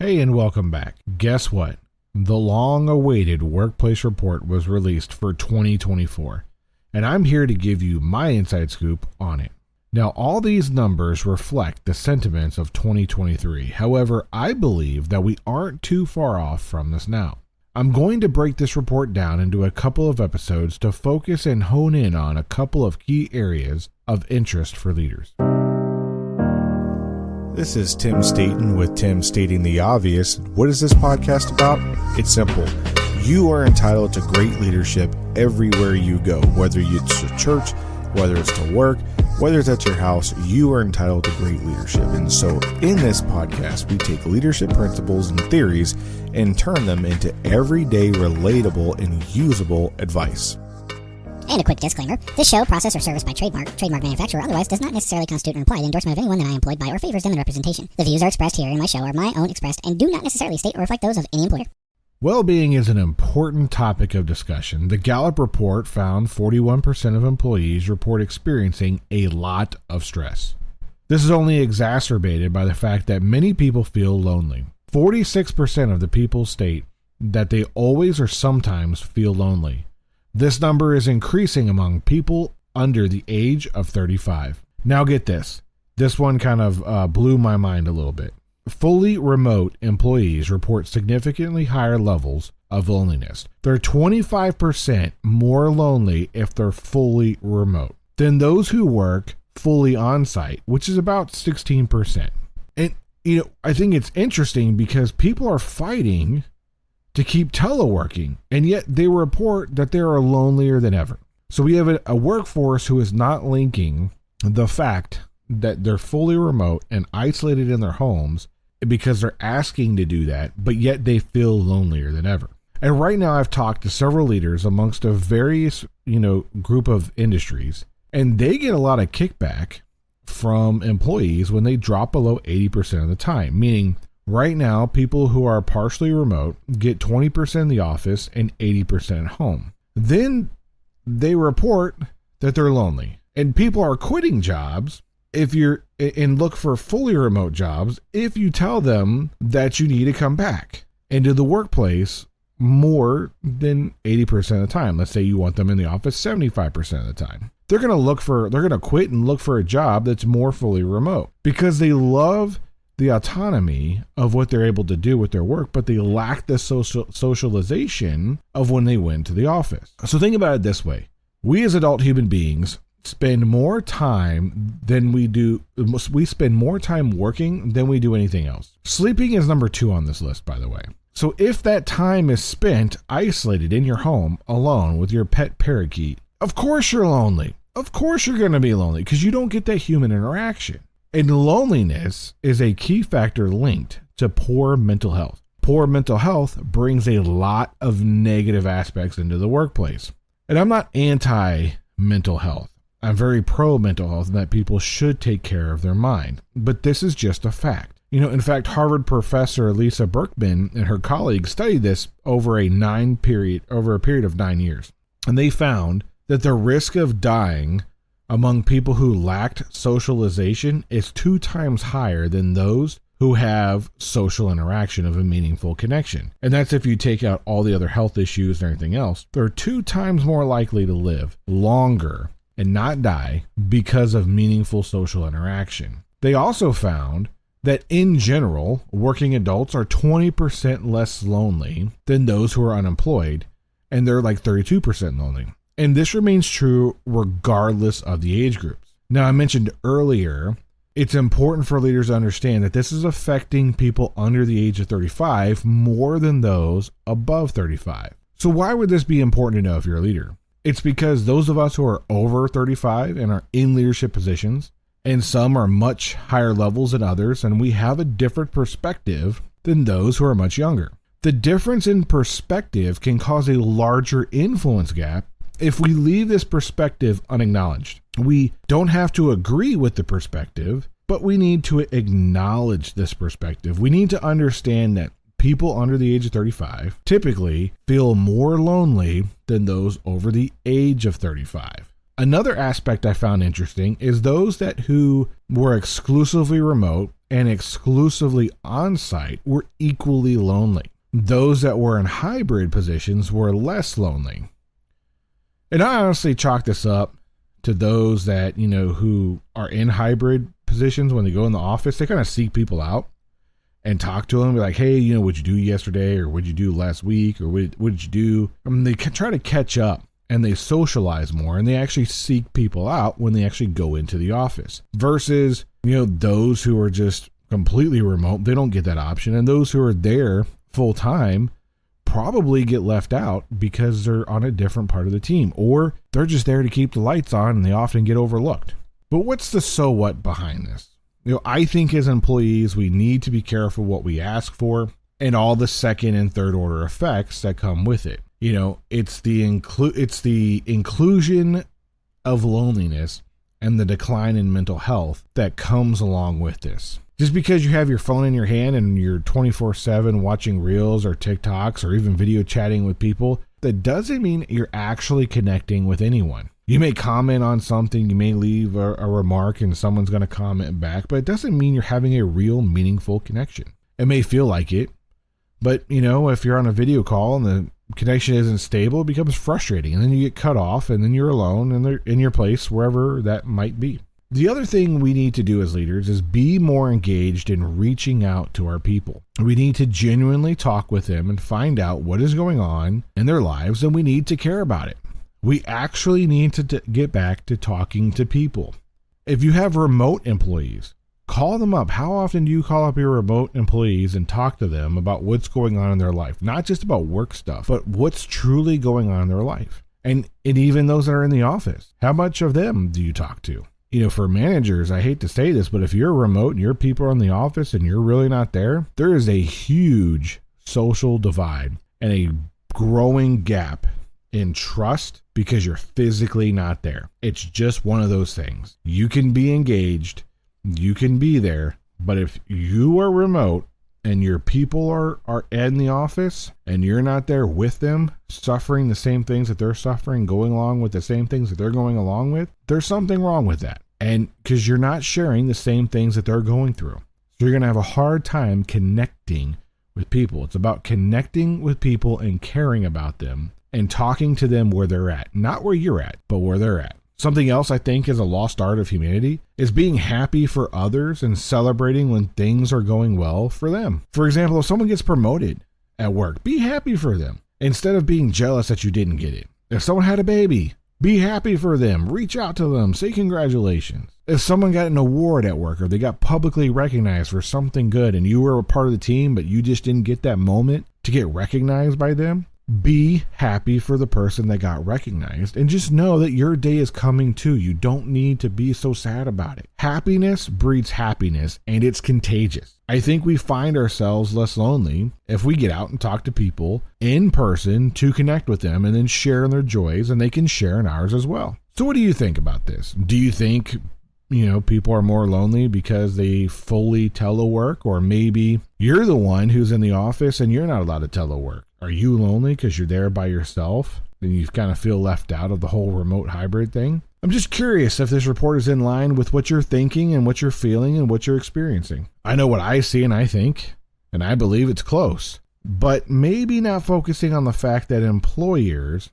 Hey, and welcome back. Guess what? The long-awaited workplace report was released for 2024, and I'm here to give you my inside scoop on it. Now, all these numbers reflect the sentiments of 2023. However, I believe that we aren't too far off from this now. I'm going to break this report down into a couple of episodes to focus and hone in on a couple of key areas of interest for leaders. This is Tim Staten with Tim Stating the Obvious. What is this podcast about? It's simple. You are entitled to great leadership everywhere you go, whether it's to church, whether it's to work, whether it's at your house, you are entitled to great leadership. And so in this podcast, we take leadership principles and theories and turn them into everyday, relatable, and usable advice. And a quick disclaimer, this show, process, or service by trademark manufacturer, otherwise does not necessarily constitute an implied endorsement of anyone that I employed by or favors them in representation. The views are expressed here in my show are my own expressed and do not necessarily state or reflect those of any employer. Well-being is an important topic of discussion. The Gallup report found 41% of employees report experiencing a lot of stress. This is only exacerbated by the fact that many people feel lonely. 46% of the people state that they always or sometimes feel lonely. This number is increasing among people under the age of 35. Now get this. This one kind of blew my mind a little bit. Fully remote employees report significantly higher levels of loneliness. They're 25% more lonely if they're fully remote than those who work fully on-site, which is about 16%. And, I think it's interesting because people are fighting to keep teleworking, and yet they report that they are lonelier than ever. So we have a workforce who is not linking the fact that they're fully remote and isolated in their homes because they're asking to do that, but yet they feel lonelier than ever. And right now I've talked to several leaders amongst a various, group of industries, and they get a lot of kickback from employees when they drop below 80% of the time, meaning right now people who are partially remote get 20% in the office and 80% at home. Then they report that they're lonely, and people are quitting jobs and look for fully remote jobs if you tell them that you need to come back into the workplace more than 80% of the time. Let's say you want them in the office 75% of the time. They're going to quit and look for a job that's more fully remote because they love the autonomy of what they're able to do with their work, but they lack the socialization of when they went to the office. So think about it this way. We as adult human beings spend more time we spend more time working than we do anything else. Sleeping is number 2 on this list, by the way. So if that time is spent isolated in your home alone with your pet parakeet, of course you're lonely. Of course you're going to be lonely because you don't get that human interaction. And loneliness is a key factor linked to poor mental health. Poor mental health brings a lot of negative aspects into the workplace. And I'm not anti-mental health. I'm very pro-mental health and that people should take care of their mind. But this is just a fact. In fact, Harvard professor Lisa Berkman and her colleagues studied this over a period of 9 years. And they found that the risk of dying among people who lacked socialization is 2 times higher than those who have social interaction of a meaningful connection. And that's if you take out all the other health issues and everything else. They're 2 times more likely to live longer and not die because of meaningful social interaction. They also found that in general, working adults are 20% less lonely than those who are unemployed, and they're like 32% lonely. And this remains true regardless of the age groups. Now, I mentioned earlier, it's important for leaders to understand that this is affecting people under the age of 35 more than those above 35. So why would this be important to know if you're a leader? It's because those of us who are over 35 and are in leadership positions, and some are much higher levels than others, and we have a different perspective than those who are much younger. The difference in perspective can cause a larger influence gap if we leave this perspective unacknowledged. We don't have to agree with the perspective, but we need to acknowledge this perspective. We need to understand that people under the age of 35 typically feel more lonely than those over the age of 35. Another aspect I found interesting is those who were exclusively remote and exclusively on-site were equally lonely. Those that were in hybrid positions were less lonely. And I honestly chalk this up to those that, who are in hybrid positions. When they go in the office, they kind of seek people out and talk to them, be like, hey, what'd you do yesterday, or what'd you do last week, or what did you do? They try to catch up, and they socialize more, and they actually seek people out when they actually go into the office. Versus, those who are just completely remote, they don't get that option. And those who are there full time probably get left out because they're on a different part of the team, or they're just there to keep the lights on, and they often get overlooked. But what's the so what behind this? I think as employees, we need to be careful what we ask for and all the second and third order effects that come with it. It's the inclusion of loneliness and the decline in mental health that comes along with this. Just because you have your phone in your hand and you're 24/7 watching reels or TikToks or even video chatting with people, that doesn't mean you're actually connecting with anyone. You may comment on something, you may leave a remark and someone's going to comment back, but it doesn't mean you're having a real meaningful connection. It may feel like it, but if you're on a video call and the connection isn't stable, it becomes frustrating, and then you get cut off, and then you're alone in your place, wherever that might be. The other thing we need to do as leaders is be more engaged in reaching out to our people. We need to genuinely talk with them and find out what is going on in their lives, and we need to care about it. We actually need to get back to talking to people. If you have remote employees, call them up. How often do you call up your remote employees and talk to them about what's going on in their life? Not just about work stuff, but what's truly going on in their life. And even those that are in the office, how much of them do you talk to? For managers, I hate to say this, but if you're remote and your people are in the office and you're really not there, there is a huge social divide and a growing gap in trust because you're physically not there. It's just one of those things. You can be engaged, you can be there, but if you are remote and your people are in the office and you're not there with them, suffering the same things that they're suffering, going along with the same things that they're going along with, there's something wrong with that. And because you're not sharing the same things that they're going through. So you're going to have a hard time connecting with people. It's about connecting with people and caring about them and talking to them where they're at. Not where you're at, but where they're at. Something else I think is a lost art of humanity is being happy for others and celebrating when things are going well for them. For example, if someone gets promoted at work, be happy for them instead of being jealous that you didn't get it. If someone had a baby, be happy for them. Reach out to them. Say congratulations. If someone got an award at work or they got publicly recognized for something good and you were a part of the team, but you just didn't get that moment to get recognized by them, be happy for the person that got recognized and just know that your day is coming too. You don't need to be so sad about it. Happiness breeds happiness, and it's contagious. I think we find ourselves less lonely if we get out and talk to people in person to connect with them and then share in their joys, and they can share in ours as well. So what do you think about this? Do you think people are more lonely because they fully telework, or maybe you're the one who's in the office and you're not allowed to telework? Are you lonely because you're there by yourself and you kind of feel left out of the whole remote hybrid thing? I'm just curious if this report is in line with what you're thinking and what you're feeling and what you're experiencing. I know what I see and I think, and I believe it's close, but maybe not focusing on the fact that employers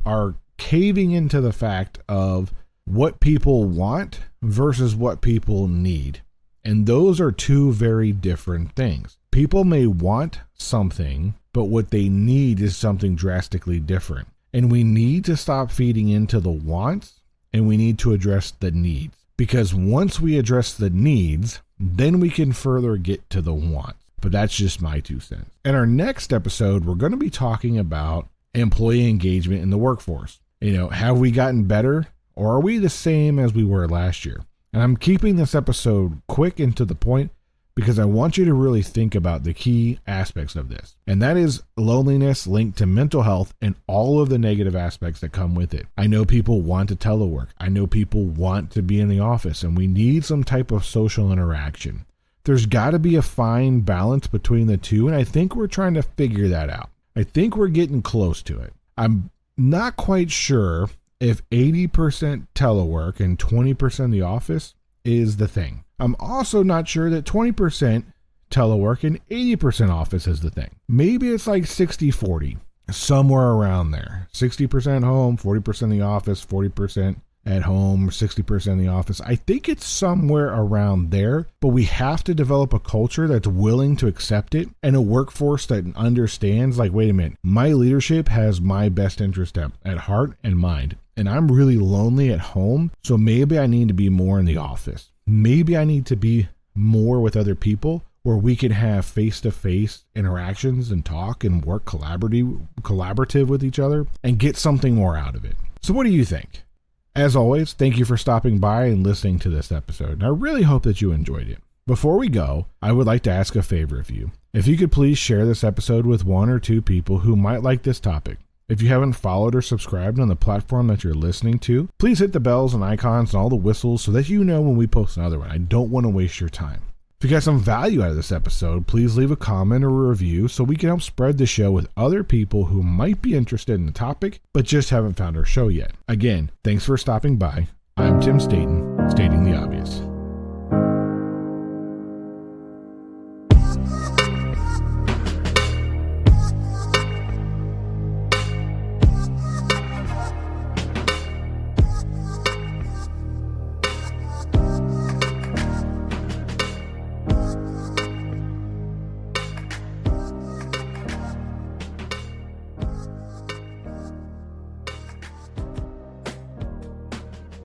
are caving into the fact of what people want versus what people need. And those are two very different things. People may want something, but what they need is something drastically different. And we need to stop feeding into the wants, and we need to address the needs. Because once we address the needs, then we can further get to the wants. But that's just my 2 cents. In our next episode, we're going to be talking about employee engagement in the workforce. Have we gotten better, or are we the same as we were last year? And I'm keeping this episode quick and to the point because I want you to really think about the key aspects of this. And that is loneliness linked to mental health and all of the negative aspects that come with it. I know people want to telework. I know people want to be in the office, and we need some type of social interaction. There's got to be a fine balance between the two, and I think we're trying to figure that out. I think we're getting close to it. I'm not quite sure if 80% telework and 20% in the office is the thing. I'm also not sure that 20% telework and 80% office is the thing. Maybe it's like 60-40, somewhere around there. 60% home, 40% in the office, 40% at home, 60% in the office. I think it's somewhere around there, but we have to develop a culture that's willing to accept it and a workforce that understands, like, wait a minute, my leadership has my best interest at heart and mind, and I'm really lonely at home, so maybe I need to be more in the office. Maybe I need to be more with other people where we can have face-to-face interactions and talk and work collaborative with each other and get something more out of it. So what do you think? As always, thank you for stopping by and listening to this episode, and I really hope that you enjoyed it. Before we go, I would like to ask a favor of you. If you could please share this episode with 1 or 2 people who might like this topic. If you haven't followed or subscribed on the platform that you're listening to, please hit the bells and icons and all the whistles so that you know when we post another one. I don't want to waste your time. If you got some value out of this episode, please leave a comment or a review so we can help spread the show with other people who might be interested in the topic but just haven't found our show yet. Again, thanks for stopping by. I'm Tim Staten, stating the obvious.